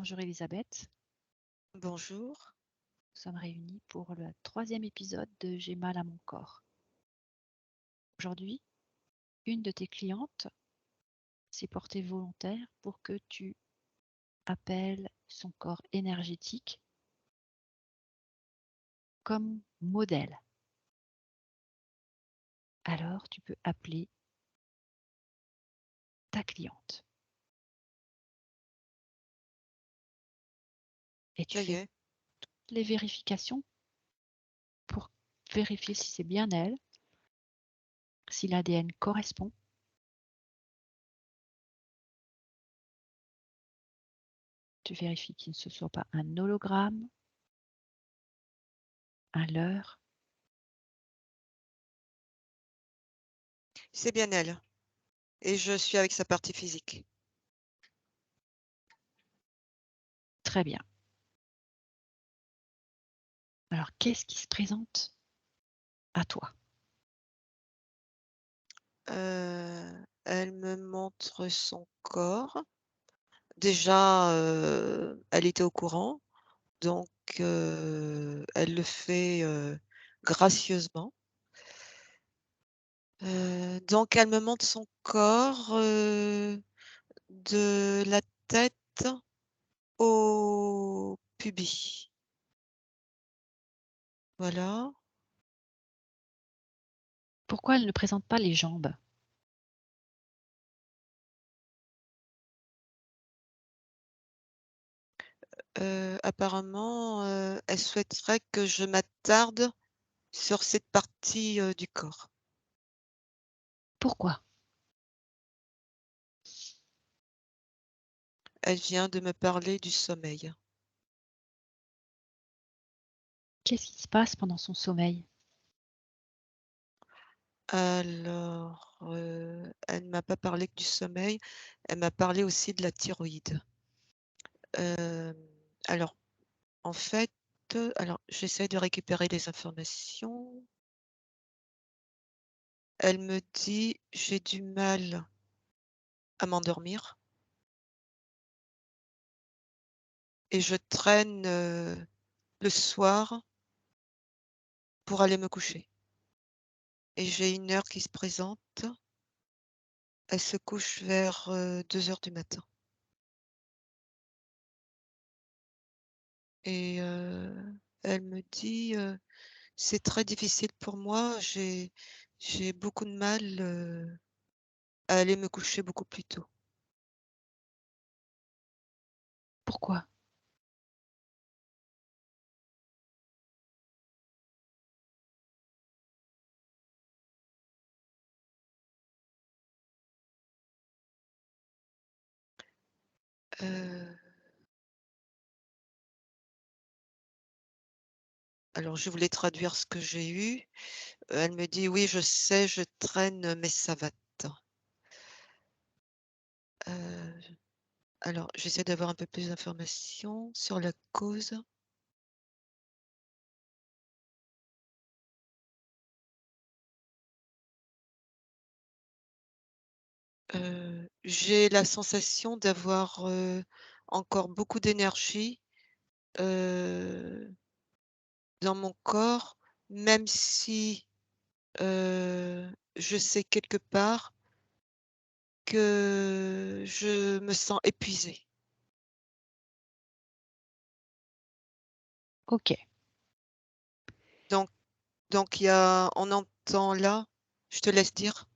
Bonjour Elisabeth, Bonjour. nous sommes réunis pour le 3e épisode de J'ai mal à mon corps. Aujourd'hui, une de tes clientes s'est portée volontaire pour que tu appelles son corps énergétique comme modèle. Alors, tu peux appeler ta cliente. Et tu Ça y fais est. toutes les vérifications pour vérifier si c'est bien elle, si l'ADN correspond. Tu vérifies qu'il ne se soit pas un hologramme, un leurre. C'est bien elle. Et je suis avec sa partie physique. Très bien. Alors, qu'est-ce qui se présente à toi? Elle me montre son corps. Déjà, elle était au courant, donc elle le fait, gracieusement. Donc elle me montre son corps, de la tête au pubis. Voilà. Pourquoi elle ne présente pas les jambes? Apparemment, elle souhaiterait que je m'attarde sur cette partie, du corps. Pourquoi? Elle vient de me parler du sommeil. Qu'est-ce qui se passe pendant son sommeil? Alors, elle ne m'a pas parlé que du sommeil, elle m'a parlé aussi de la thyroïde. Hem, alors, en fait, alors j'essaie de récupérer les informations. Elle me dit: «J'ai du mal à m'endormir et je traîne, le soir pour aller me coucher et j'ai une heure qui se présente». Elle se couche vers, 2 heures du matin et elle me dit, «C'est très difficile pour moi, j'ai beaucoup de mal, à aller me coucher beaucoup plus tôt». Pourquoi? Heu, alors je voulais traduire ce que j'ai eu. Elle me dit: «Oui, je sais, je traîne mes savates». Heu, alors j'essaie d'avoir un peu plus d'informations sur la cause. J'ai la sensation d'avoir, encore beaucoup d'énergie, heu, dans mon corps, même si, je sais quelque part que je me sens épuisée. OK. Donc donc il y a on entend là je te laisse dire?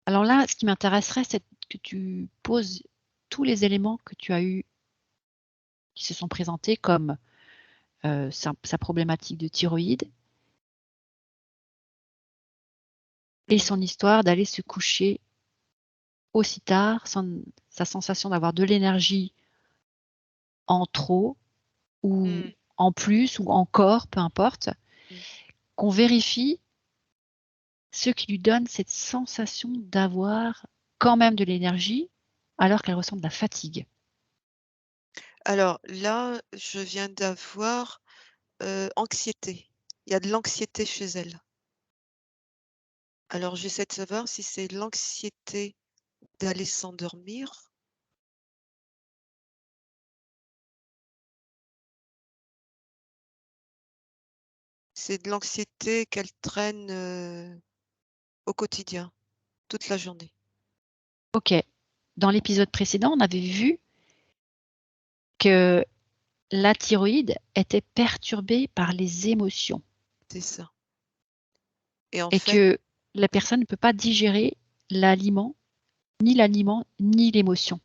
Alors là, ce qui m'intéresserait, c'est que tu poses tous les éléments que tu as eus qui se sont présentés comme, sa problématique de thyroïde et Mmh. son histoire d'aller se coucher aussi tard, sa sensation d'avoir de l'énergie en trop ou Mmh. en plus ou encore, peu importe, Mmh. qu'on vérifie ce qui lui donne cette sensation d'avoir quand même de l'énergie, alors qu'elle ressent de la fatigue. Alors là, je viens d'avoir, anxiété. Il y a de l'anxiété chez elle. Alors j'essaie de savoir si c'est l'anxiété d'aller s'endormir C'est de l'anxiété qu'elle traîne, au quotidien, toute la journée. OK. Dans l'épisode précédent, on avait vu que la thyroïde était perturbée par les émotions C'est ça et en et fait que la personne ne peut pas digérer l'aliment, ni l'émotion.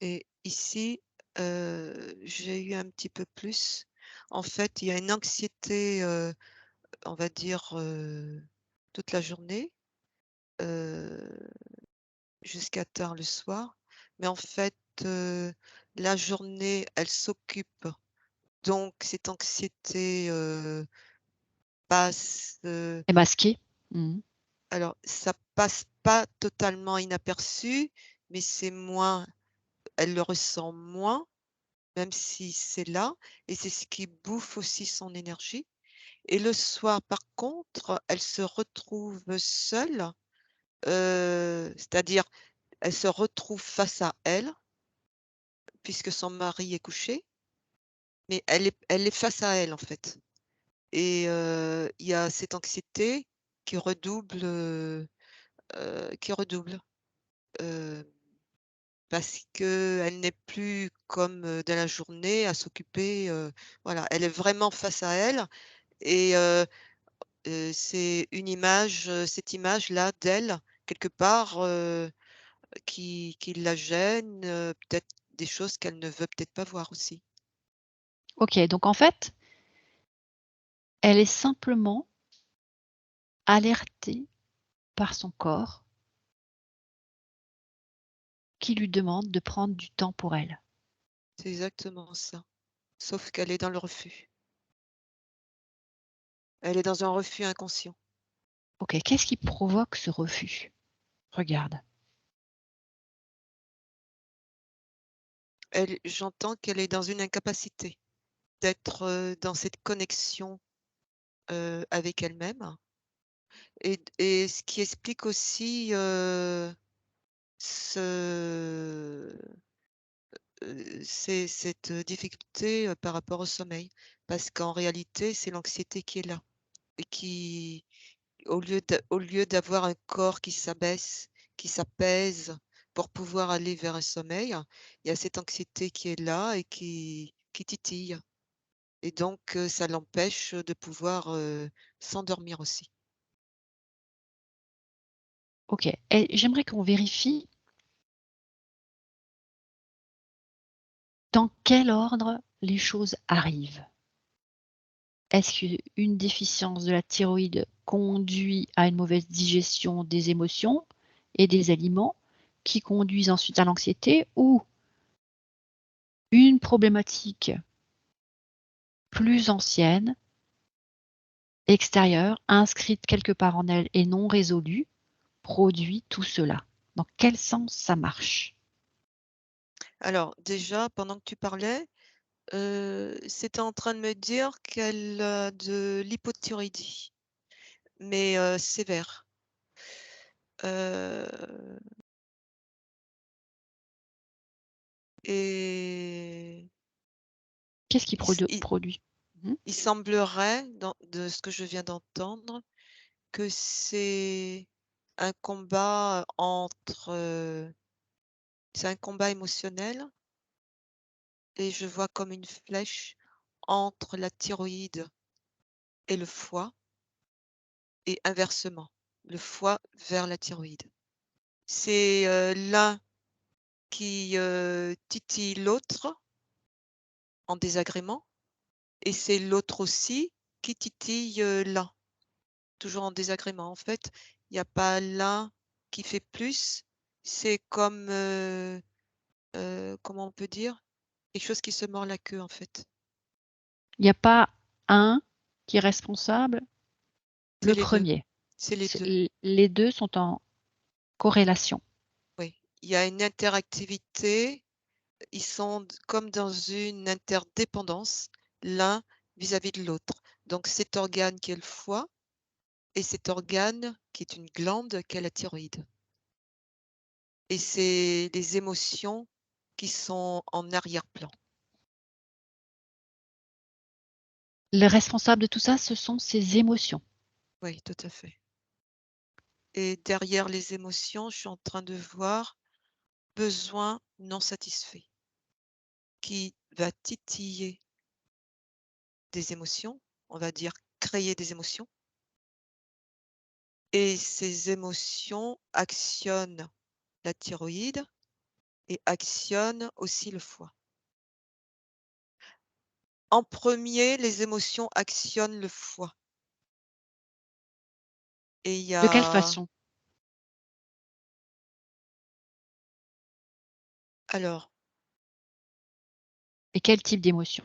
et ici, j'ai eu un petit peu plus. En fait, il y a une anxiété, on va dire, toute la journée, heu, jusqu'à tard le soir. Mais en fait, la journée, elle s'occupe, donc cette anxiété, passe, Est masquée. Mmh. alors ça passe pas totalement inaperçu, mais c'est moins elle le ressent moins, même si c'est là et c'est ce qui bouffe aussi son énergie et le soir, par contre, elle se retrouve seule, c'est-à-dire elle se retrouve face à elle, puisque son mari est couché, mais elle est face à elle, en fait et il y a cette anxiété qui redouble, qui redouble, heu, parce qu'elle n'est plus comme, dans la journée à s'occuper, voilà, elle est vraiment face à elle et c'est une image, cette image-là d'elle, quelque part, qui la gêne, peut-être des choses qu'elle ne veut peut-être pas voir aussi. OK, donc en fait, elle est simplement alertée par son corps qui lui demande de prendre du temps pour elle. C'est exactement ça, sauf qu'elle est dans le refus. Elle est dans un refus inconscient. OK, qu'est-ce qui provoque ce refus? Regarde. J'entends qu'elle est dans une incapacité d'être, dans cette connexion, avec elle-même et ce qui explique aussi, ce c'est cette, difficulté, par rapport au sommeil. Parce qu'en réalité, c'est l'anxiété qui est là et qui au lieu d'avoir un corps qui s'abaisse, qui s'apaise pour pouvoir aller vers un sommeil, il y a cette anxiété qui est là et qui titille et donc ça l'empêche de pouvoir, s'endormir aussi. OK et j'aimerais qu'on vérifie dans quel ordre les choses arrivent. Est-ce qu'une déficience de la thyroïde conduit à une mauvaise digestion des émotions et des aliments qui conduisent ensuite à l'anxiété ou une problématique plus ancienne, extérieure, inscrite quelque part en elle et non résolue, produit tout cela? Dans quel sens ça marche? Alors déjà, pendant que tu parlais, c'était en train de me dire qu'elle a de l'hypothyroïdie, mais sévère. Heu et Qu'est-ce qui il s produit? Mmh. il semblerait, de ce que je viens d'entendre, que c'est un combat émotionnel et je vois comme une flèche entre la thyroïde et le foie et inversement, le foie vers la thyroïde. C'est, l'un qui, titille l'autre en désagrément et c'est l'autre aussi qui titille, l'un, toujours en désagrément. En fait, il y a pas l'un qui fait plus, c'est comme, comment on peut dire? Quelque chose qui se mord la queue, en fait. Il n'y a pas un qui est responsable, C'est le les 2, premier. c'est les 2. Les 2 sont en corrélation. Oui. Il y a une interactivité, ils sont comme dans une interdépendance, l'un vis-à-vis de l'autre. Donc cet organe qui est le foie et cet organe qui est une glande qui est la thyroïde et c'est les émotions qui sont en arrière-plan. Le responsable de tout ça, ce sont ses émotions. Oui, tout à fait. Et derrière les émotions, je suis en train de voir besoin non satisfait qui va titiller des émotions, on va dire créer des émotions et ces émotions actionnent la thyroïde et actionnent aussi le foie. En premier, les émotions actionnent le foie et il y De quelle a façon? alors Et quel type d'émotion?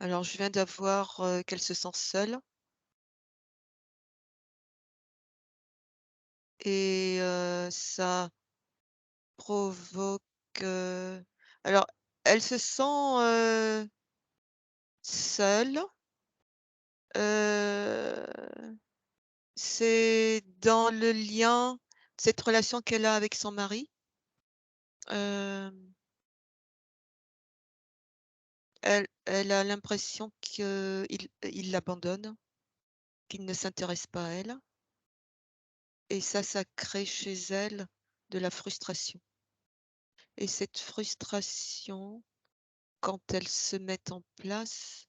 alors je viens d'avoir, qu'elle se sent seule et ça provoque, alors elle se sent, seule, heu, c'est dans le lien, cette relation qu'elle a avec son mari. Hem, elle a l'impression qu'il l'abandonne, qu'il ne s'intéresse pas à elle et ça crée chez elle de la frustration et cette frustration, quand elle se met en place,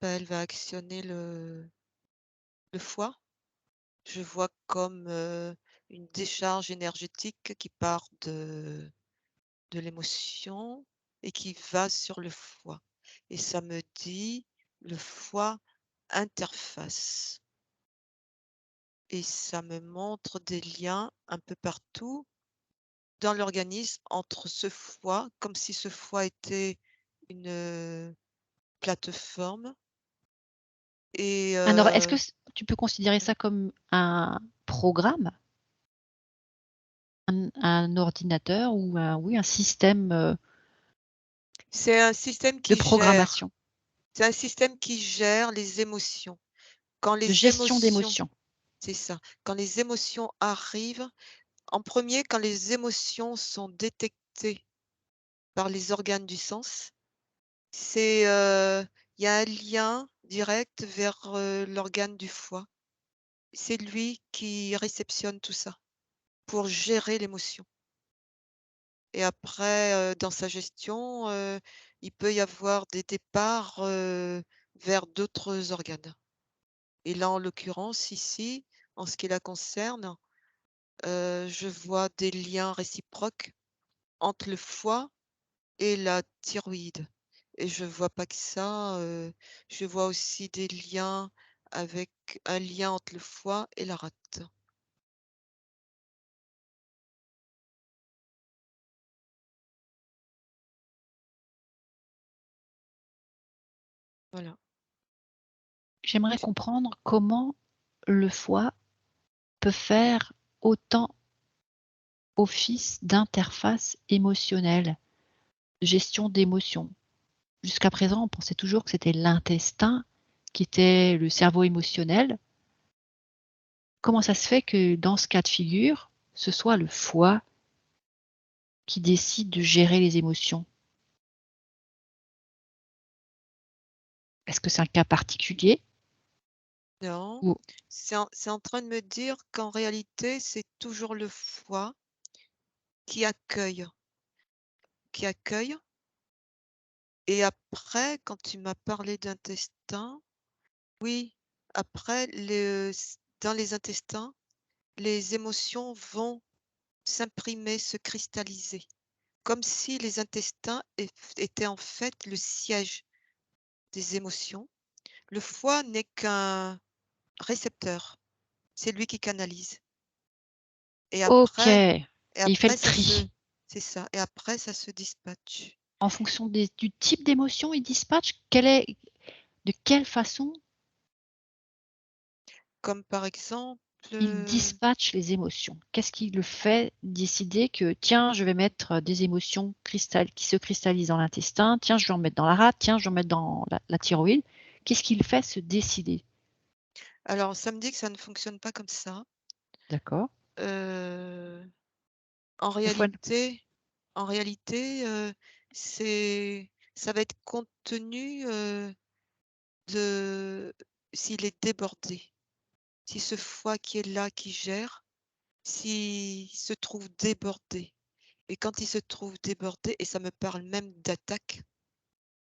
bah, elle va actionner le foie. Je vois comme, une décharge énergétique qui part de l'émotion et qui va sur le foie et ça me dit: «Le foie interface» et ça me montre des liens un peu partout dans l'organisme entre ce foie, comme si ce foie était une, plateforme et Alors, est-ce que tu peux considérer ça comme un programme? Un ordinateur ou un système, c'est un système de qui gère programmation, c'est un système qui gère les émotions. Quand de les gestion émotions d'émotions. C'est ça. Quand les émotions arrivent, en premier, quand les émotions sont détectées par les organes du sens, c'est, il y a un lien direct vers, l'organe du foie. C'est lui qui réceptionne tout ça pour gérer l'émotion et après, dans sa gestion, il peut y avoir des départs, vers d'autres organes et là, en l'occurrence, ici, en ce qui la concerne, je vois des liens réciproques entre le foie et la thyroïde et je vois pas que ça, je vois aussi des liens avec un lien entre le foie et la rate. Voilà. J'aimerais comprendre comment le foie peut faire autant office d'interface émotionnelle, de gestion d'émotions. Jusqu'à présent, on pensait toujours que c'était l'intestin qui était le cerveau émotionnel. Comment ça se fait que dans ce cas de figure, ce soit le foie qui décide de gérer les émotions? Est-ce que c'est un cas particulier? Non, Ou c'est en train de me dire qu'en réalité, c'est toujours le foie qui accueille qui accueille et après quand tu m'as parlé d'intestin, oui, après dans les intestins, les émotions vont s'imprimer, se cristalliser, comme si les intestins étaient en fait le siège des émotions. Le foie n'est qu'un récepteur, c'est lui qui canalise et après OK, et il fait le après ça se tri. c'est ça et après ça se dispatche. En fonction du type d'émotion, il dispatche? De quelle façon Comme par exemple, il dispatche les émotions? Qu'est-ce qui le fait décider que: «Tiens, je vais mettre des émotions qui se cristallisent dans l'intestin. Tiens, je vais en mettre dans la rate. Tiens, je vais en mettre dans la thyroïde». Qu'est-ce qui le fait se décider? alors ça me dit que ça ne fonctionne pas comme ça. D'accord. Heu, en Le foie réalité En réalité, ça va être compte tenu, de s'il est débordé. Si ce foie qui est là, qui gère, s'il se trouve débordé et quand il se trouve débordé et ça me parle même d'attaque,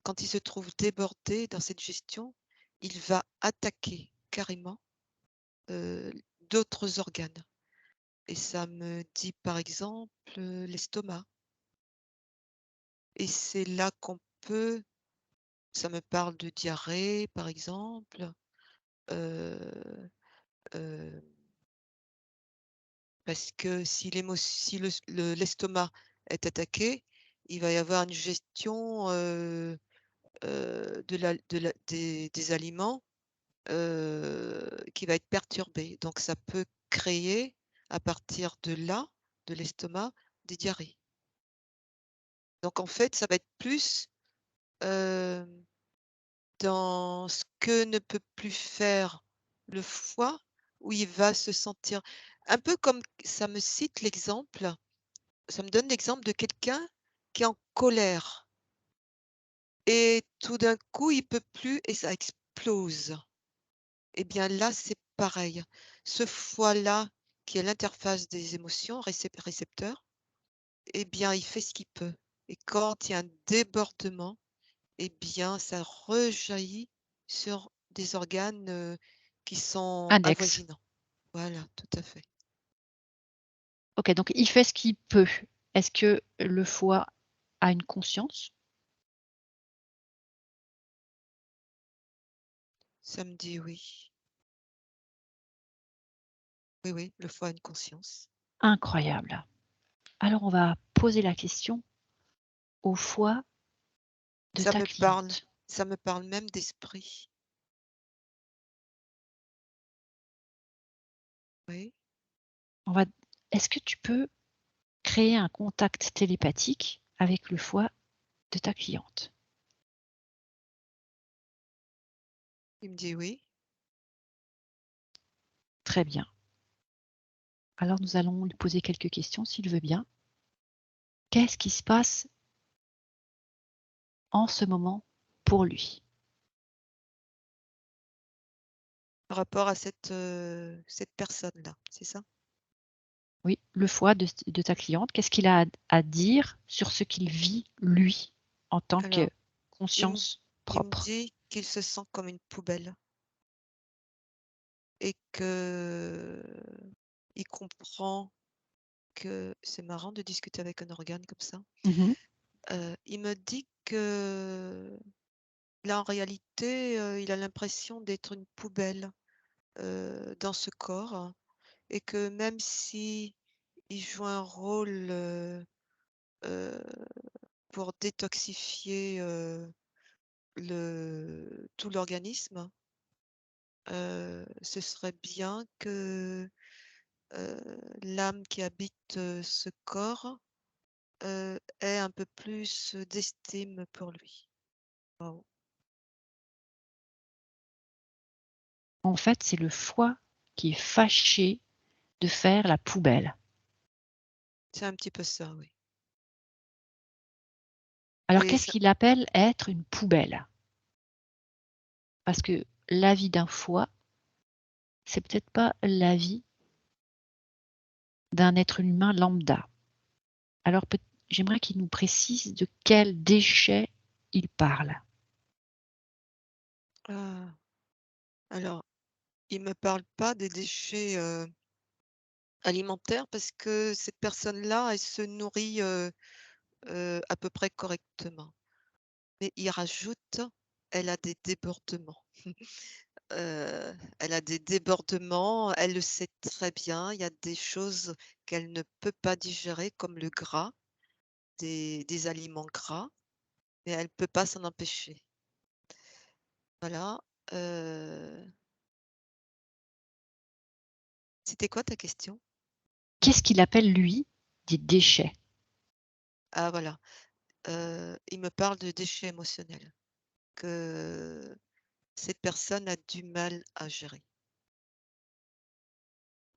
quand il se trouve débordé dans cette gestion, il va attaquer carrément, heu, d'autres organes et ça me dit par exemple, l'estomac et c'est là qu'on peut ça me parle de diarrhée par exemple, heu, heu parce que si l'estomac est attaqué, il va y avoir une gestion, des aliments, qui va être perturbée. Donc ça peut créer, à partir de là, de l'estomac, des diarrhées. Donc en fait, ça va être plus, hem, dans ce que ne peut plus faire le foie, où il va se sentir un peu comme ça me cite l'exemple. Ça me donne l'exemple de quelqu'un qui est en colère et tout d'un coup, il peut plus et ça explose. Et bien là, c'est pareil. Ce foie-là, qui est l'interface des émotions, récepteur, eh bien, il fait ce qu'il peut. Et quand il y a un débordement, eh bien, ça rejaillit sur des organes, qui sont Annexe. avoisinants. Voilà, tout à fait. OK, donc il fait ce qu'il peut. Est-ce que le foie a une conscience? Ça me dit oui. Oui, oui, le foie a une conscience. Incroyable. Alors on va poser la question au foie de Ça ta me parle cliente. ça me parle même d'esprit. Oui, On va Est-ce que tu peux créer un contact télépathique avec le foie de ta cliente? il me dit oui. Très bien. Alors nous allons lui poser quelques questions s'il veut bien. Qu'est-ce qui se passe en ce moment pour lui? Par rapport à cette personne-là, c'est ça? Oui, le foie de ta cliente, qu'est-ce qu'il a à dire sur ce qu'il vit lui, en tant que Alors, il me conscience il me propre? dit qu'il se sent comme une poubelle et qu'il comprend que c'est marrant de discuter avec un organe comme ça. Mmh. Il me dit que là, en réalité, il a l'impression d'être une poubelle, dans ce corps et que même si il joue un rôle, heu, pour détoxifier, tout l'organisme, ce serait bien que, l'âme qui habite, ce corps, ait un peu plus d'estime pour lui. Waouh! En fait, c'est le foie qui est fâché de faire la poubelle. C'est un petit peu ça, oui. Alors Et qu'est-ce ça qu'il appelle être une poubelle? Parce que la vie d'un foie, c'est peut-être pas la vie d'un être humain lambda. Alors j'aimerais qu'il nous précise de quels déchets il parle. ah, alors, il me parle pas des déchets, alimentaires parce que cette personne-là, elle se nourrit, à peu près correctement. Mais il rajoute, elle a des débordements. Elle a des débordements, elle le sait très bien. Il y a des choses qu'elle ne peut pas digérer comme le gras, des aliments gras, mais elle peut pas s'en empêcher. Voilà, heu, c'était quoi ta question? Qu'est-ce qu'il appelle lui des déchets? Ah voilà, il me parle de déchets émotionnels que cette personne a du mal à gérer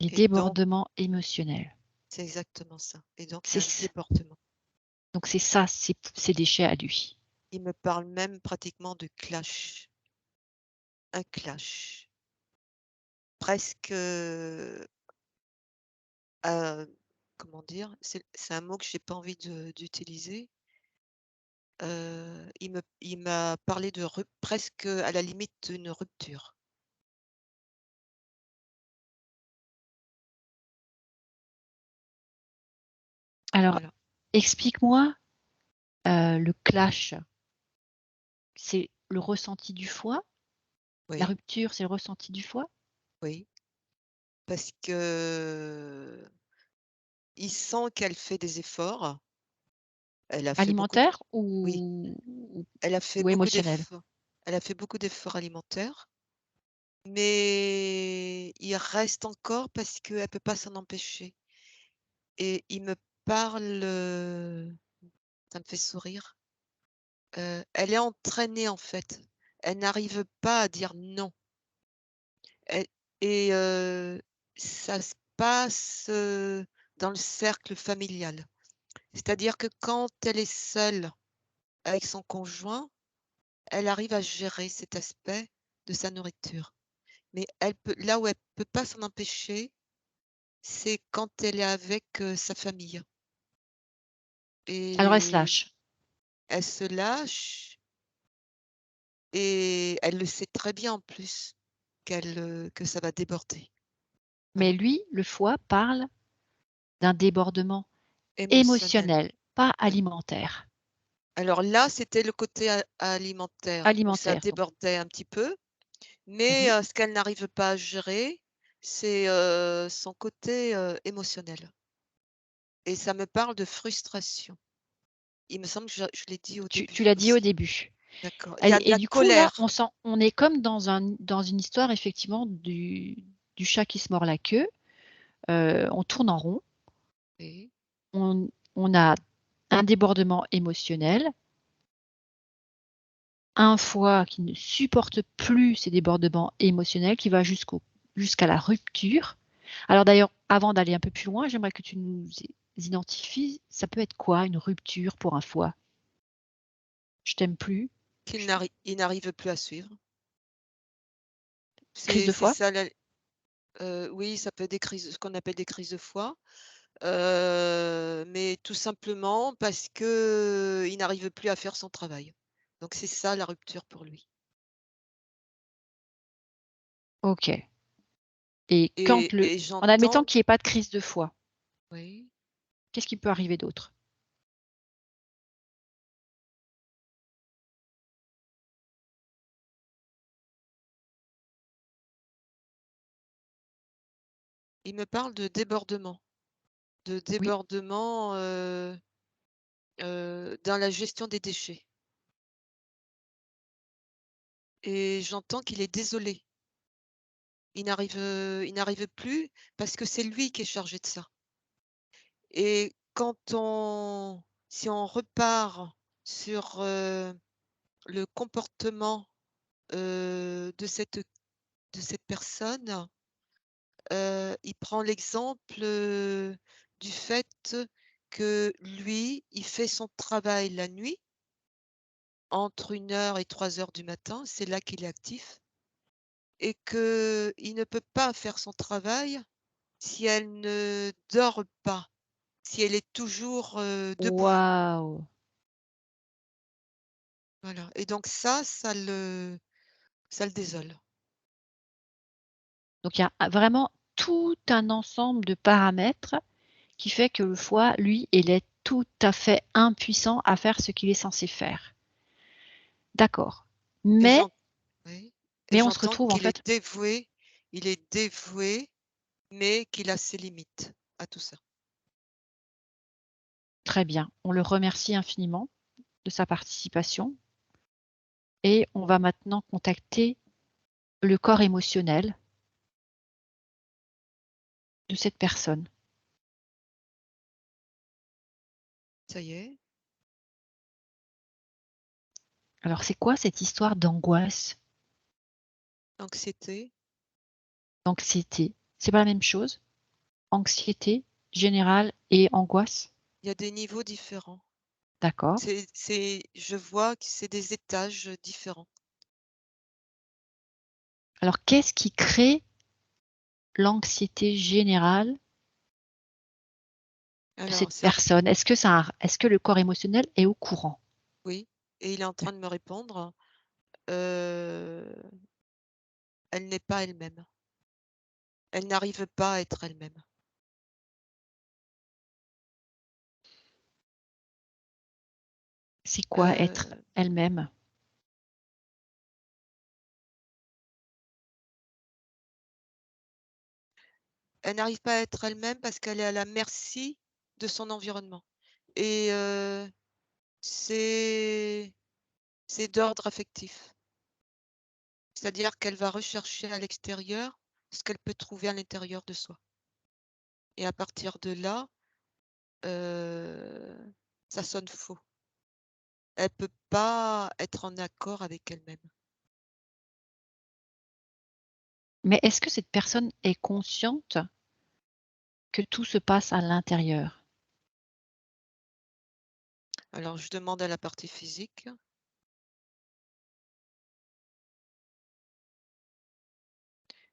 Les et donc débordements émotionnels. c'est exactement ça et donc il y C'est a un ç débordement. Donc c'est ça, ses déchets à lui. Il me parle même pratiquement de clash. Un clash. Presque, comment dire? C'est un mot que j'ai pas envie d'utiliser. Il m'a parlé de presque à la limite d'une rupture. Alors, Voilà. explique-moi, le clash. C'est le ressenti du foie? La Oui, rupture, c'est le ressenti du foie? oui, parce que il sent qu'elle fait des efforts. Elle a fait beaucoup d Alimentaire oui, ou elle a fait ou beaucoup émotionnel? d'efforts. Elle a fait beaucoup d'efforts alimentaires, mais il reste encore parce qu'elle peut pas s'en empêcher et il me parle, ça me fait sourire, elle est entraînée, en fait. Elle n'arrive pas à dire non. Elle et ça se passe, dans le cercle familial. C'est-à-dire que quand elle est seule avec son conjoint, elle arrive à gérer cet aspect de sa nourriture. Mais elle peut là où elle peut pas s'en empêcher, c'est quand elle est avec, sa famille Alors elle se et lâche. elle se lâche et elle le sait très bien en plus que ça va déborder. Mais Voilà, lui, le foie, parle d'un débordement émotionnel, émotionnel, pas ouais. alimentaire. Alors là, c'était le côté alimentaire où ça Alimentaire donc. débordait un petit peu, Mmh mais mh. ce qu'elle n'arrive pas à gérer, c'est, son côté, émotionnel et ça me parle de frustration. Il me semble que je l'ai dit au Tu début l'as dit au aussi. début. D'accord. Il y a de Et la du coup là, colère. on est comme dans une histoire effectivement du chat qui se mord la queue. On tourne en rond. Oui, On a un débordement émotionnel, un foie qui ne supporte plus ces débordements émotionnels, qui va jusqu'à la rupture. Alors d'ailleurs, avant d'aller un peu plus loin, j'aimerais que tu nous identifies, ça peut être quoi une rupture pour un foie? Je t'aime plus, je il n'arrive plus à suivre. crise de C'est foie? ça la oui, ça peut être des crises ce qu'on appelle des crises de foie, mais tout simplement parce qu'il n'arrive plus à faire son travail. Donc c'est ça la rupture pour lui OK. Et quand le et en admettant j'entends qu'il y ait pas de crise de foie, oui, qu'est-ce qui peut arriver d'autre? il me parle de Oui. débordement, dans la gestion des déchets et j'entends qu'il est désolé. Il n'arrive plus parce que c'est lui qui est chargé de ça et quand on si on repart sur, le comportement, de cette personne, il prend l'exemple, du fait que lui, il fait son travail la nuit entre 1 heure et 3 heures du matin, c'est là qu'il est actif et qu'il ne peut pas faire son travail si elle ne dort pas, si elle est toujours, debout. Waouh! Voilà et donc ça le désole. Donc il y a vraiment tout un ensemble de paramètres qui fait que le foie, lui, il est tout à fait impuissant à faire ce qu'il est censé faire. D'accord. Et Mais j'en oui et mais on se j'entends retrouve en qu'il est fait dévoué, mais qu'il a ses limites à tout ça. très bien. On le remercie infiniment de sa participation et on va maintenant contacter le corps émotionnel de cette personne. Ça y est, Alors c'est quoi cette histoire d'angoisse, anxiété, d'anxiété? C'est pas la même chose? Anxiété générale et angoisse? il y a des niveaux différents. D'accord. Je vois que c'est des étages, différents. Alors qu'est-ce qui crée l'anxiété générale de Alors cette c'est un personne? Est-ce que le corps émotionnel est au courant? oui et il est en train de me répondre, heu, elle n'est pas elle-même. Elle n'arrive pas à être elle-même. C'est quoi être Heu, elle-même? Elle n'arrive pas à être elle-même parce qu'elle est à la merci de son environnement et c'est c'est d'ordre affectif. C'est-à-dire qu'elle va rechercher à l'extérieur ce qu'elle peut trouver à l'intérieur de soi et à partir de là, heu, ça sonne faux. Elle peut pas être en accord avec elle-même. Mais est-ce que cette personne est consciente que tout se passe à l'intérieur? Alors je demande à la partie physique.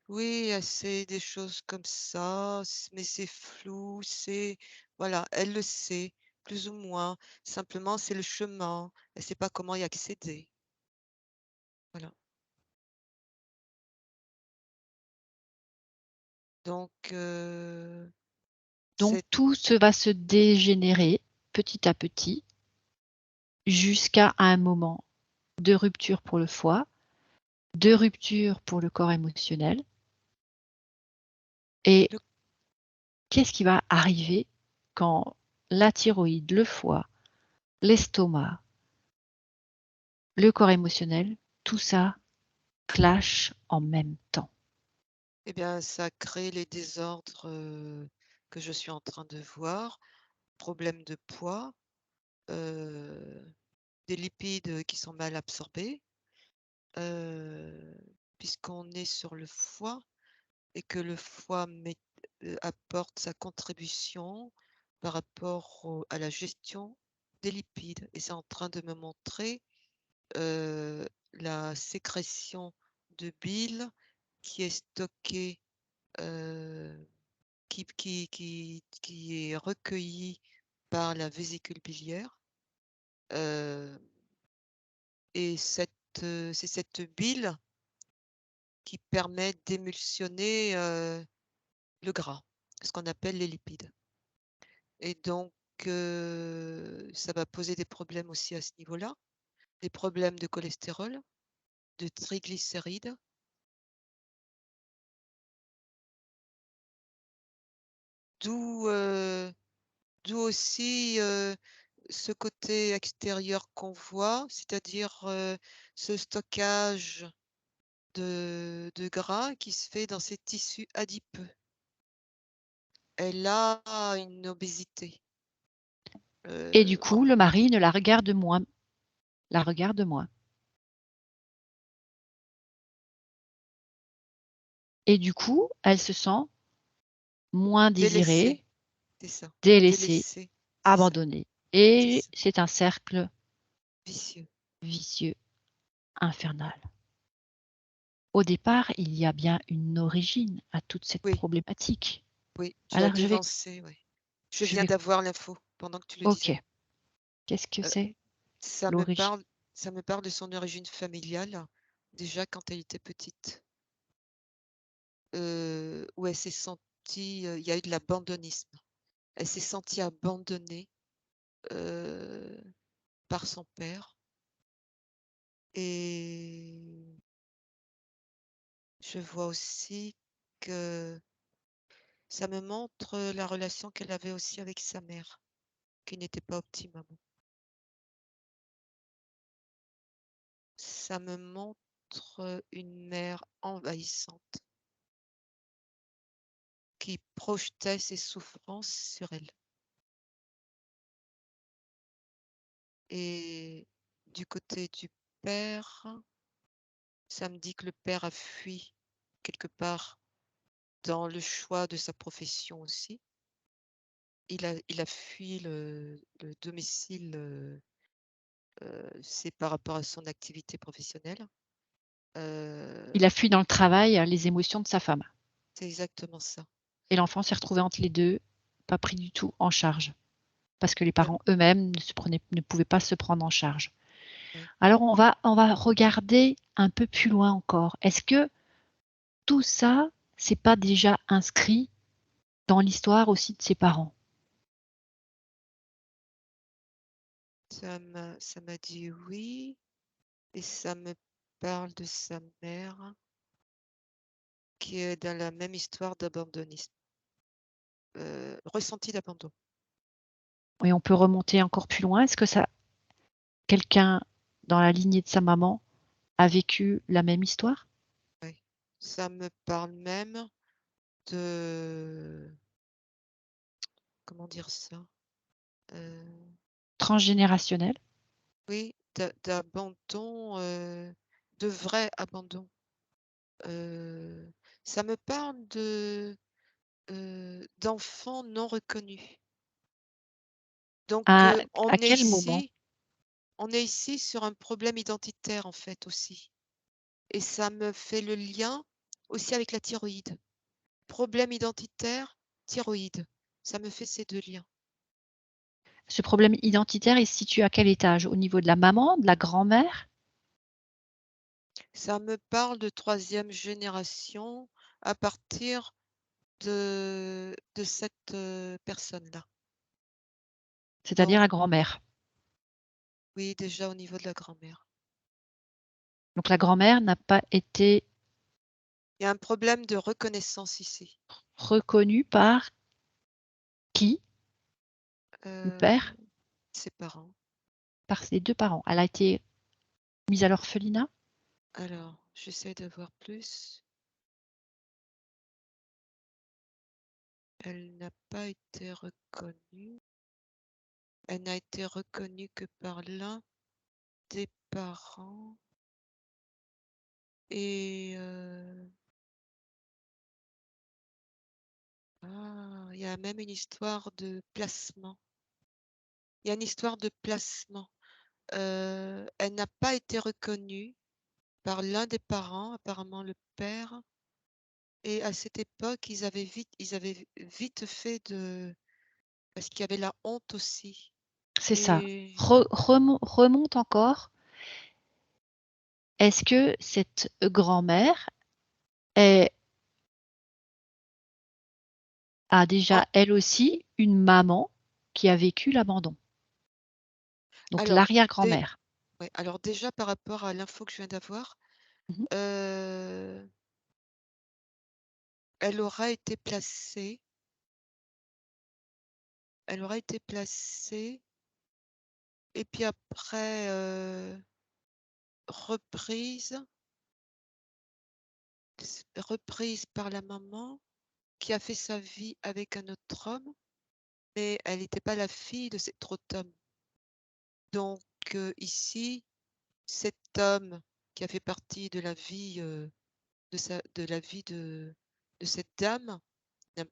Oui, c'est des choses comme ça, mais c'est flou, c'est voilà, elle le sait, plus ou moins. Simplement, c'est le chemin. Elle sait pas comment y accéder. Voilà. Donc, Donc c'est tout va se dégénérer petit à petit jusqu'à un moment de rupture pour le foie, de rupture pour le corps émotionnel. Et le qu'est-ce qui va arriver quand la thyroïde, le foie, l'estomac, le corps émotionnel, tout ça clash en même temps? eh bien, ça crée les désordres, que je suis en train de voir. Problème de poids, heu, des lipides, qui sont mal absorbés, heu, puisqu'on est sur le foie. Et que le foie apporte sa contribution par rapport à la gestion des lipides et c'est en train de me montrer la sécrétion de bile qui est stockée, euh, qui est recueillie par la vésicule biliaire. euh, et c'est cette bile qui permet d'émulsionner le gras, ce qu'on appelle les lipides. Et donc, ça va poser des problèmes aussi à ce niveau-là, des problèmes de cholestérol, de triglycérides, d'où, d'où aussi, ce côté extérieur qu'on voit, c'est-à-dire, ce stockage de gras qui se fait dans ces tissus adipeux. Elle a une obésité, Et du en coup, le mari ne la regarde moins, la regarde moins. Et du coup, elle se sent moins désirée, délaissée, c'est ça, délaissée, délaissée, abandonnée. c'est Et ça, c'est un cercle vicieux. vicieux, infernal. Au départ, il y a bien une origine à toute cette Oui. problématique. Oui, tu as Alors devancé, oui. Je je viens vais d'avoir l'info pendant que tu le OK. disais. Qu'est-ce que Heu, c'est ça me l'origine? parle ça me parle de son origine familiale, déjà quand elle était petite, où elle s'est sentie, il y a eu de l'abandonnisme. Elle s'est sentie abandonnée, heu, par son père et je vois aussi que ça me montre la relation qu'elle avait aussi avec sa mère, qui n'était pas optimum. Ça me montre une mère envahissante qui projetait ses souffrances sur elle. Et du côté du père, ça me dit que le père a fui quelque part dans le choix de sa profession aussi. il a fui le domicile, c'est par rapport à son activité professionnelle. Il a fui dans le travail, les émotions de sa femme C'est exactement ça. et l'enfant s'est retrouvé entre les 2, pas pris du tout en charge, parce que les Ouais, parents eux-mêmes ne pouvaient pas se prendre en charge. ouais. Alors on va regarder un peu plus loin encore. Est-ce que tout ça, c'est pas déjà inscrit dans l'histoire aussi de ses parents? Ça m'a dit oui et ça me parle de sa mère qui est dans la même histoire d'abandonnisme, ressenti d'abandon. Et on peut remonter encore plus loin. Est-ce que ça quelqu'un dans la lignée de sa maman a vécu la même histoire? Oui. Ça me parle même de comment dire ça? Heu, Transgénérationnelle? oui, d'abandon, de vrai abandon. Heu, Ça me parle d'enfants non reconnus. Donc, À quel moment? on est ici sur un problème identitaire, en fait, aussi et ça me fait le lien aussi avec la thyroïde. Problème identitaire, thyroïde. Ça me fait ces 2 liens. Ce problème identitaire est situé à quel étage? Au niveau de la maman, de la grand-mère? Ça me parle de troisième génération à partir de cette, personne-là. C'est-à-dire Donc la grand-mère. oui, déjà au niveau de la grand-mère. Donc la grand-mère n'a pas été Il y a un problème de reconnaissance ici. reconnue par qui? Le Heu, père? Ses parents. Par ses 2 parents. Elle a été mise à l'orphelinat? Alors, j'essaie de voir plus. Elle n'a pas été reconnue. Elle n'a été reconnue que par l'un des parents et il y a même une histoire de placement. Il y a une histoire de placement. Elle n'a pas été reconnue par l'un des parents, apparemment le père et à cette époque, ils avaient vite fait de parce qu'il y avait la honte aussi C'est ça. et Remonte encore. Est-ce que cette grand-mère est a en déjà, elle aussi, une maman qui a vécu l'abandon? Donc alors dé l'arrière-grand-mère. ouais, alors déjà par rapport à l'info que je viens d'avoir, Mmh. heu, elle aura été placée elle aura été placée et puis après, reprise reprise par la maman qui a fait sa vie avec un autre homme, mais elle n'était pas la fille de cet autre homme. Donc, ici, cet homme qui a fait partie de la vie, de cette dame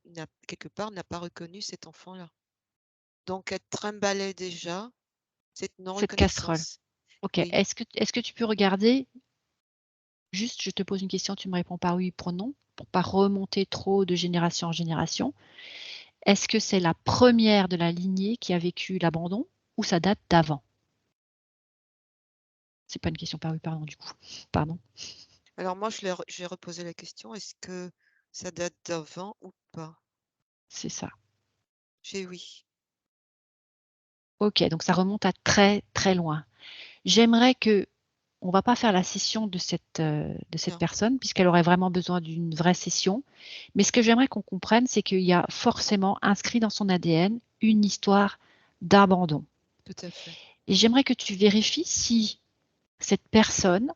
n'a quelque part n'a pas reconnu cet enfant-là. Donc elle trimballait déjà cette Cette casserole. non-reconnaissance. OK. Oui, Est-ce que tu peux regarder juste, je te pose une question, tu me réponds par oui ou par non, pour pas remonter trop de génération en génération. Est-ce que c'est la première de la lignée qui a vécu l'abandon ou ça date d'avant? C'est pas une question par oui, par non du coup. Pardon. alors moi j'ai reposé la question: «Est-ce que ça date d'avant ou pas?» C'est ça. J'ai oui. OK, donc ça remonte à très, très loin. J'aimerais que on va pas faire la session de cette Non, personne puisqu'elle aurait vraiment besoin d'une vraie session. Mais ce que j'aimerais qu'on comprenne, c'est qu'il y a forcément inscrit dans son ADN une histoire d'abandon. tout à fait. Et j'aimerais que tu vérifies si cette personne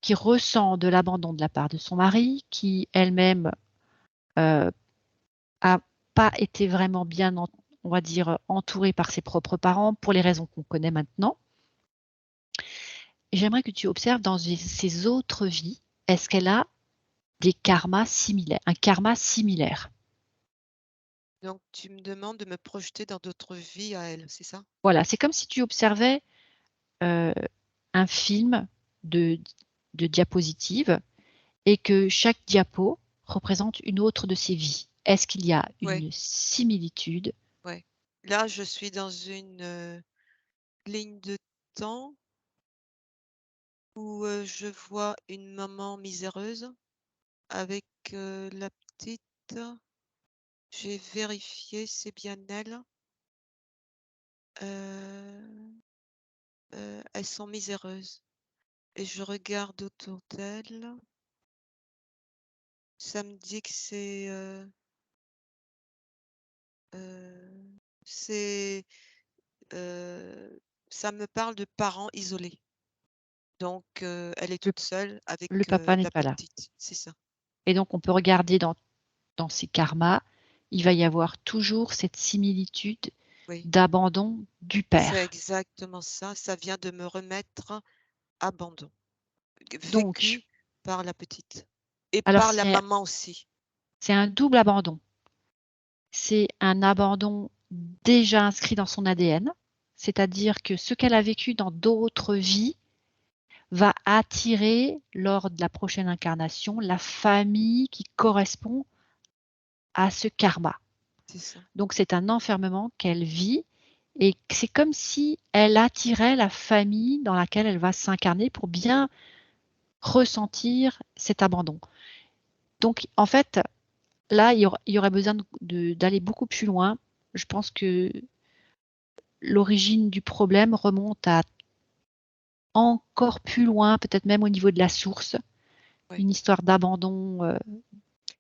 qui ressent de l'abandon de la part de son mari, qui elle-même, heu, a pas été vraiment bien on va dire, entourée par ses propres parents pour les raisons qu'on connaît maintenant. J'aimerais que tu observes dans ses autres vies, est-ce qu'elle a des karmas similaires, un karma similaire? Donc tu me demandes de me projeter dans d'autres vies à elle, c'est ça? Voilà, c'est comme si tu observais, un film de diapositives et que chaque diapo représente une autre de ces vies. Est-ce qu'il y a Ouais, une similitude? ouais. Là, je suis dans une, ligne de temps où, je vois une maman miséreuse avec, la petite. J'ai vérifié, c'est bien elle. Heu elles sont miséreuses et je regarde autour d'elles. Ça me dit que heu, c'est, heu, ça me parle de parents isolés. Donc elle est Le toute seule avec, le papa n'est la pas là petite, c'est ça. et donc on peut regarder dans ces karmas, il va y avoir toujours cette similitude Oui, d'abandon du c'est père. exactement ça. Ça vient de me remettre abandon, Donc vécu par la petite et alors par la maman aussi. c'est un double abandon. C'est un abandon déjà inscrit dans son ADN, c'est-à-dire que ce qu'elle a vécu dans d'autres vies va attirer lors de la prochaine incarnation la famille qui correspond à ce karma. C'est ça. Donc c'est un enfermement qu'elle vit et c'est comme si elle attirait la famille dans laquelle elle va s'incarner pour bien ressentir cet abandon. Donc en fait, là, il y aurait besoin d'aller beaucoup plus loin. Je pense que l'origine du problème remonte à encore plus loin, peut-être même au niveau de la source, Oui. une histoire d'abandon,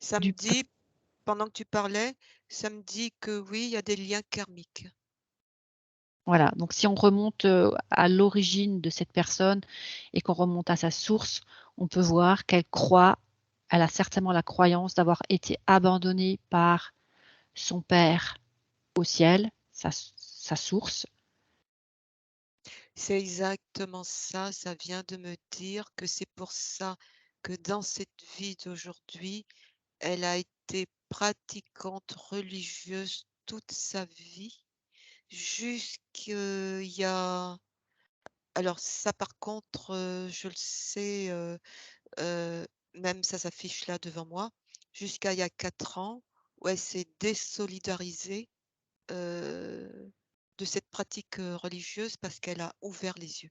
Ça me du dit, pendant que tu parlais, ça me dit que oui, il y a des liens karmiques. voilà, donc si on remonte, à l'origine de cette personne et qu'on remonte à sa source, on peut voir elle a certainement la croyance d'avoir été abandonnée par son père au ciel, sa source. C'est exactement ça, ça vient de me dire que c'est pour ça que dans cette vie d'aujourd'hui, elle a été pratiquante religieuse toute sa vie, jusqu'il y a alors ça par contre, je le sais, heu, même ça s'affiche là devant moi, jusqu'à il y a 4 ans où elle s'est désolidarisée, heu, de cette pratique, religieuse parce qu'elle a ouvert les yeux.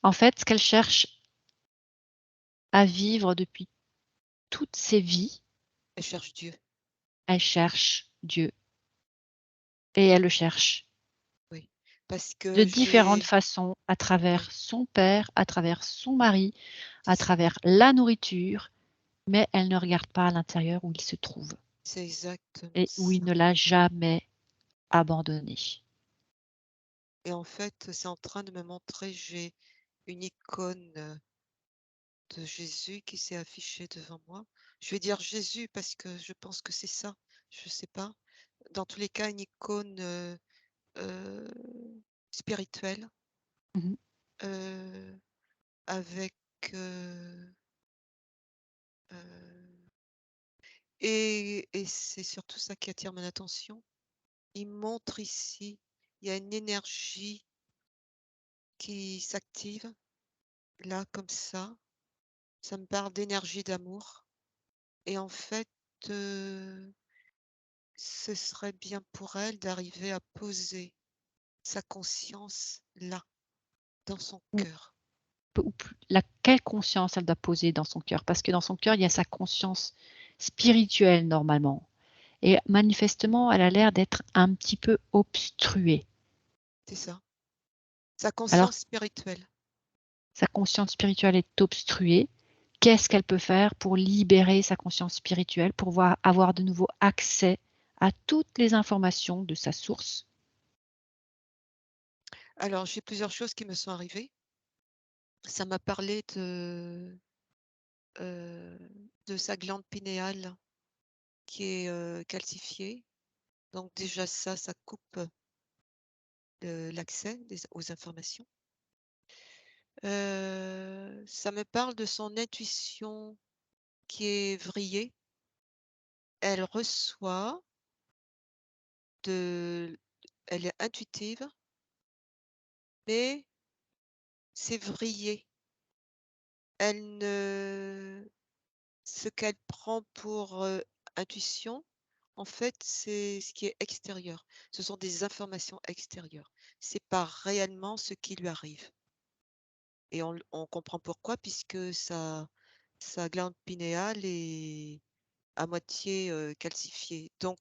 En fait, ce qu'elle cherche à vivre depuis toutes ses vies, Elle cherche Dieu, elle cherche Dieu et elle le cherche oui, parce de que différentes j'ai façons, à travers oui, son père, à travers son mari, c'est à ça, travers la nourriture, mais elle ne regarde pas à l'intérieur où il se trouve c'est exactement et où il ça ne l'a jamais abandonné. et en fait, c'est en train de me montrer j'ai une icône, de Jésus qui s'est affichée devant moi. Je vais dire Jésus parce que je pense que c'est ça, je sais pas. Dans tous les cas, une icône, heu, spirituelle, Mmh. heu, avec, heu heu et c'est surtout ça qui attire mon attention. Il montre ici, il y a une énergie qui s'active, là, comme ça me parle d'énergie d'amour et en fait, heu, ce serait bien pour elle d'arriver à poser sa conscience là, dans son Ou cœur. ou plus quelle conscience elle doit poser dans son cœur? Parce que dans son cœur, il y a sa conscience spirituelle normalement et manifestement, elle a l'air d'être un petit peu obstruée. C'est ça. Sa Alors conscience spirituelle. sa conscience spirituelle est obstruée. Qu'est-ce qu'elle peut faire pour libérer sa conscience spirituelle, pour avoir de nouveau accès à toutes les informations de sa source? Alors j'ai plusieurs choses qui me sont arrivées. Ça m'a parlé de sa glande pinéale qui est, calcifiée. Donc déjà ça coupe, l'accès des aux informations. Ça me parle de son intuition qui est vrillée elle reçoit de elle est intuitive, mais c'est vrillé. Elle ne Ce qu'elle prend pour, intuition, en fait, c'est ce qui est extérieur. Ce sont des informations extérieures. C'est pas réellement ce qui lui arrive et on comprend pourquoi puisque sa glande pinéale est à moitié, calcifiée. Donc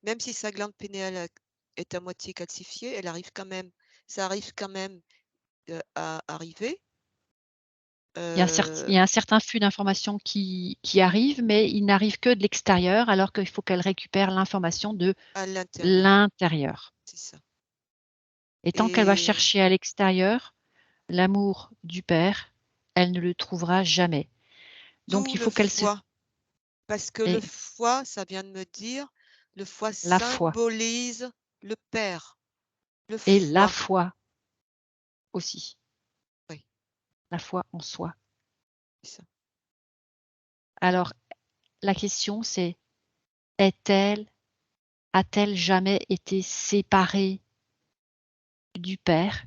même si sa glande pinéale est à moitié calcifiée, elle arrive quand même ça arrive quand même, à arriver, Il y a un certain flux d'informations qui arrive, mais il n'arrive que de l'extérieur, alors qu'il faut qu'elle récupère l'information de à l'intérieur. l'intérieur. C'est ça Et tant qu'elle va et chercher à l'extérieur l'amour du père, elle ne le trouvera jamais. Donc d'où il le faut qu'elle se foie. Parce que le et foie, ça vient de me dire, le foie la foi symbolise le père, le et la foie. foi aussi, Oui, la foi en soi. c'est ça. Alors la question c'est: est-elle a-t-elle jamais été séparée du père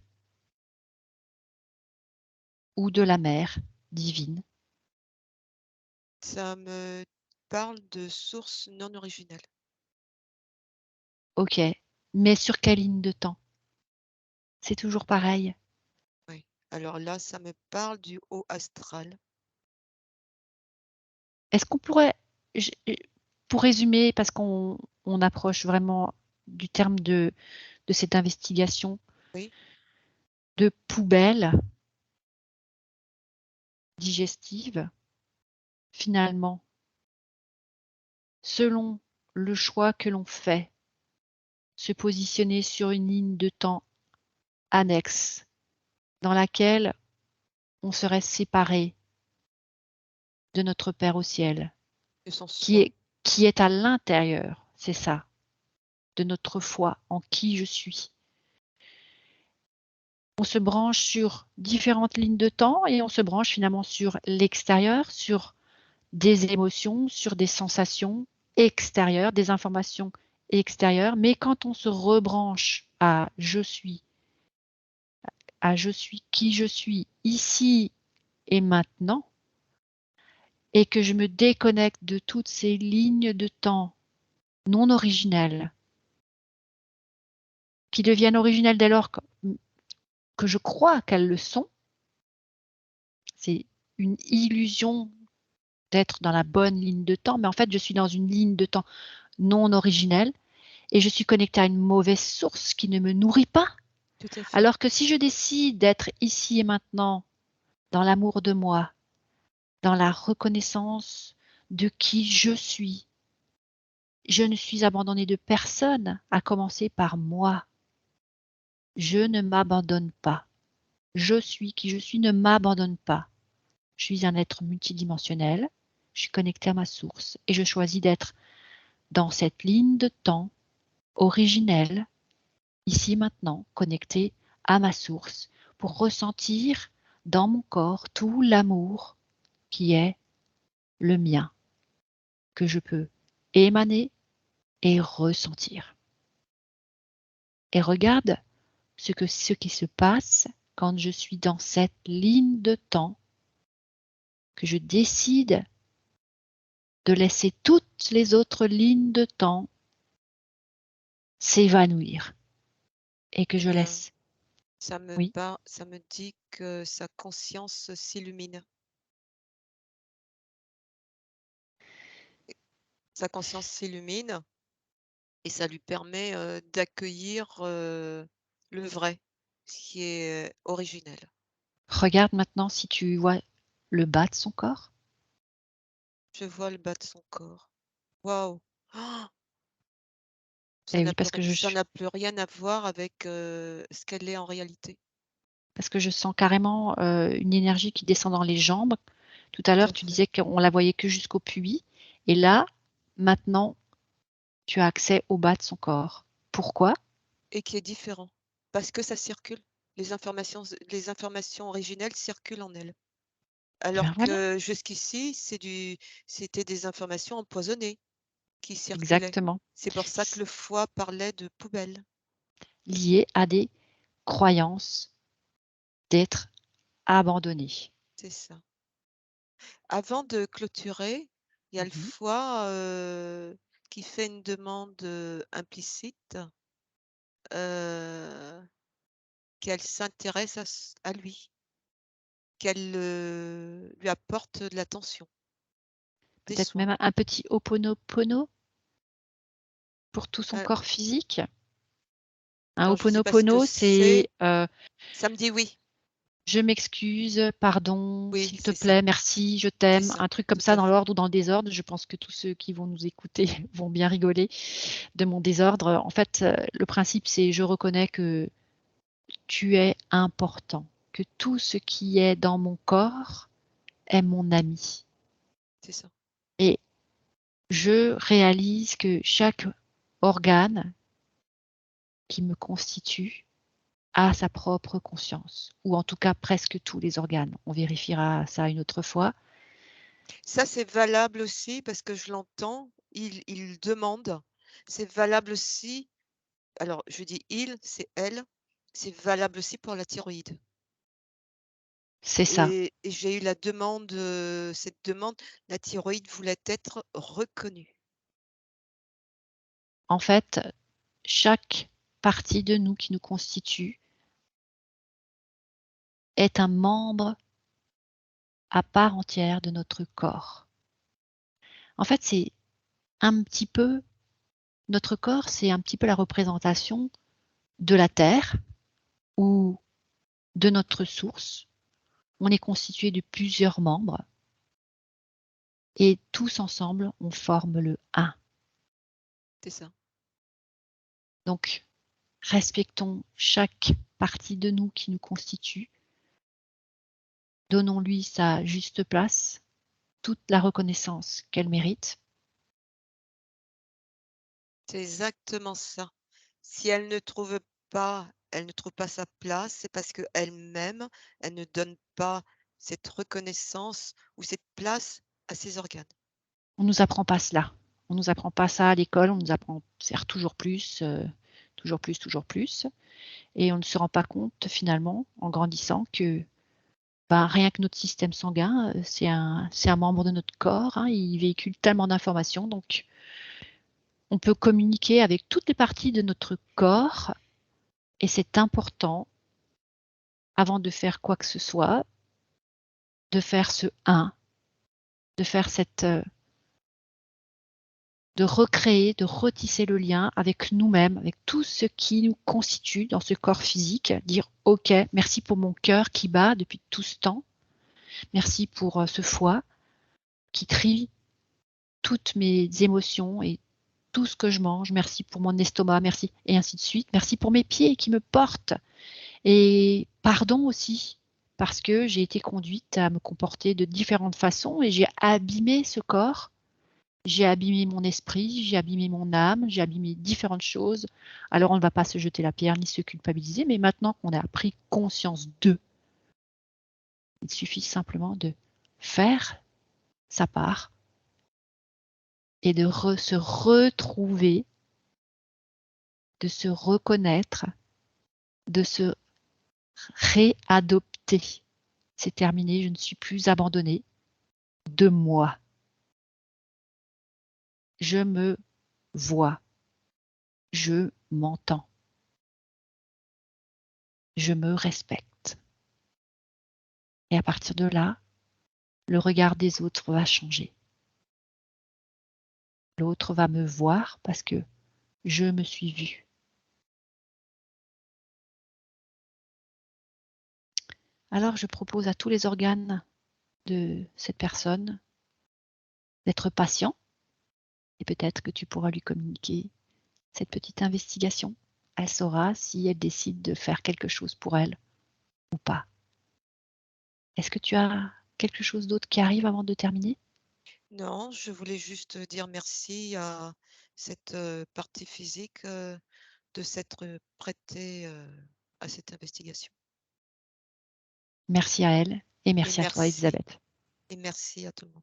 ou de la mère divine? Ça me parle de source non originelle. OK, mais sur quelle ligne de temps? C'est toujours pareil. Oui. Alors là, ça me parle du haut astral. Est-ce qu'on pourrait j pour résumer, parce qu'on approche vraiment du terme de cette investigation, Oui, de poubelle digestive, finalement, selon le choix que l'on fait, se positionner sur une ligne de temps annexe dans laquelle on serait séparé de notre Père au ciel, de son qui soi. est qui est à l'intérieur, c'est ça, de notre foi en qui je suis. On se branche sur différentes lignes de temps et on se branche finalement sur l'extérieur, sur des émotions, sur des sensations extérieures, des informations extérieures. Mais quand on se rebranche à je suis qui je suis ici et maintenant, et que je me déconnecte de toutes ces lignes de temps non originelles, qui deviennent originelles dès lors que je crois qu'elles le sont, c'est une illusion d'être dans la bonne ligne de temps, mais en fait, je suis dans une ligne de temps non originelle et je suis connectée à une mauvaise source qui ne me nourrit pas. Tout à fait. Alors que si je décide d'être ici et maintenant, dans l'amour de moi, dans la reconnaissance de qui je ne suis abandonnée de personne, à commencer par moi. Je ne m'abandonne pas. Je suis qui je suis, ne m'abandonne pas. Je suis un être multidimensionnel, je suis connectée à ma source et je choisis d'être dans cette ligne de temps originelle, ici maintenant, connectée à ma source, pour ressentir dans mon corps tout l'amour qui est le mien, que je peux émaner et ressentir. Et regarde ce qui se passe quand je suis dans cette ligne de temps, que je décide de laisser toutes les autres lignes de temps s'évanouir et que Eh je bien, laisse, oui, ça me dit que sa conscience s'illumine. Sa conscience s'illumine et ça lui permet, d'accueillir, le vrai, ce qui est originel. regarde maintenant si tu vois le bas de son corps. Je vois le bas de son corps. Waouh! Ah, Eh oui, parce que ça n'a plus rien à voir avec, ce qu'elle est en réalité. je sens carrément, une énergie qui descend dans les jambes. Tout à Tout l'heure, à tu fait disais qu'on la voyait que jusqu'au puits et là, maintenant, tu as accès au bas de son corps. Pourquoi? et qui est différent parce que ça circule. Les informations originelles circulent en elle. Eh ben, Alors voilà. que jusqu'ici, c'était des informations empoisonnées. qui circulait. Exactement. C'est pour ça que le foie parlait de poubelle. Lié à des croyances d'être abandonné. C'est ça. Avant de clôturer, il y a le Mmh. foie, qui fait une demande, implicite, heu, qu'elle s'intéresse à lui, qu'elle, lui apporte de l'attention, des Peut-être soins. même un petit Ho'oponopono pour tout son Heu, corps physique. Un alors je ne sais pas ce que Ho'oponopono, c'est. c'est, Ça me dit oui. «Je m'excuse, pardon, Oui, s'il te c'est ça, plaît, merci, je c'est t'aime», ça, un truc comme tout ça à dans fait. l'ordre ou dans le désordre. Je pense que tous ceux qui vont nous écouter vont bien rigoler de mon désordre. En fait, le principe, c'est je reconnais que tu es important, que tout ce qui est dans mon corps est mon ami C'est ça. et je réalise que chaque organe qui me constitue a sa propre conscience ou en tout cas presque tous les organes. On vérifiera ça une autre fois. Ça, c'est valable aussi parce que je l'entends, il demande. C'est valable aussi, alors je dis «il», c'est elle, c'est valable aussi pour la thyroïde. C'est ça. Et j'ai eu la demande, cette demande, la thyroïde voulait être reconnue. En fait, chaque partie de nous qui nous constitue est un membre à part entière de notre corps. En fait, c'est un petit peu notre corps, c'est un petit peu la représentation de la terre ou de notre source. On est constitué de plusieurs membres et tous ensemble, on forme le un. C'est ça. Donc, respectons chaque partie de nous qui nous constitue. Donnons-lui sa juste place, toute la reconnaissance qu'elle mérite. C'est exactement ça. Si elle ne trouve pas sa place, c'est parce qu'elle-même, elle ne donne pas cette reconnaissance ou cette place à ses organes. On nous apprend pas cela. On nous apprend pas ça à l'école, on nous apprend faire toujours plus, toujours plus, toujours plus et on ne se rend pas compte finalement, en grandissant que, bah, rien que notre système sanguin, c'est un membre de notre corps, hein, il véhicule tellement d'informations donc on peut communiquer avec toutes les parties de notre corps et c'est important, avant de faire quoi que ce soit, de faire ce un, de faire cette, de recréer, de retisser le lien avec nous-mêmes, avec tout ce qui nous constitue dans ce corps physique. Dire: «OK, merci pour mon cœur qui bat depuis tout ce temps. Merci pour, ce foie qui trie toutes mes émotions et tout ce que je mange. Merci pour mon estomac, merci» et ainsi de suite. Merci pour mes pieds qui me portent et pardon aussi, parce que j'ai été conduite à me comporter de différentes façons et j'ai abîmé ce corps. J'ai abîmé mon esprit, j'ai abîmé mon âme, j'ai abîmé différentes choses. Alors on ne va pas se jeter la pierre ni se culpabiliser, mais maintenant qu'on a pris conscience d'eux, il suffit simplement de faire sa part et de se retrouver, de se reconnaître, de se réadopter. C'est terminé, je ne suis plus abandonnée de moi. Je me vois, je m'entends, je me respecte. Et à partir de là, le regard des autres va changer. L'autre va me voir parce que je me suis vue. Alors je propose à tous les organes de cette personne d'être patient et peut-être que tu pourras lui communiquer cette petite investigation. Elle saura si elle décide de faire quelque chose pour elle ou pas. Est-ce que tu as quelque chose d'autre qui arrive avant de terminer? Non, je voulais juste dire merci à cette, partie physique, de s'être prêtée, à cette investigation. Merci à elle et Et merci à toi merci Elisabeth. et merci à tout le monde.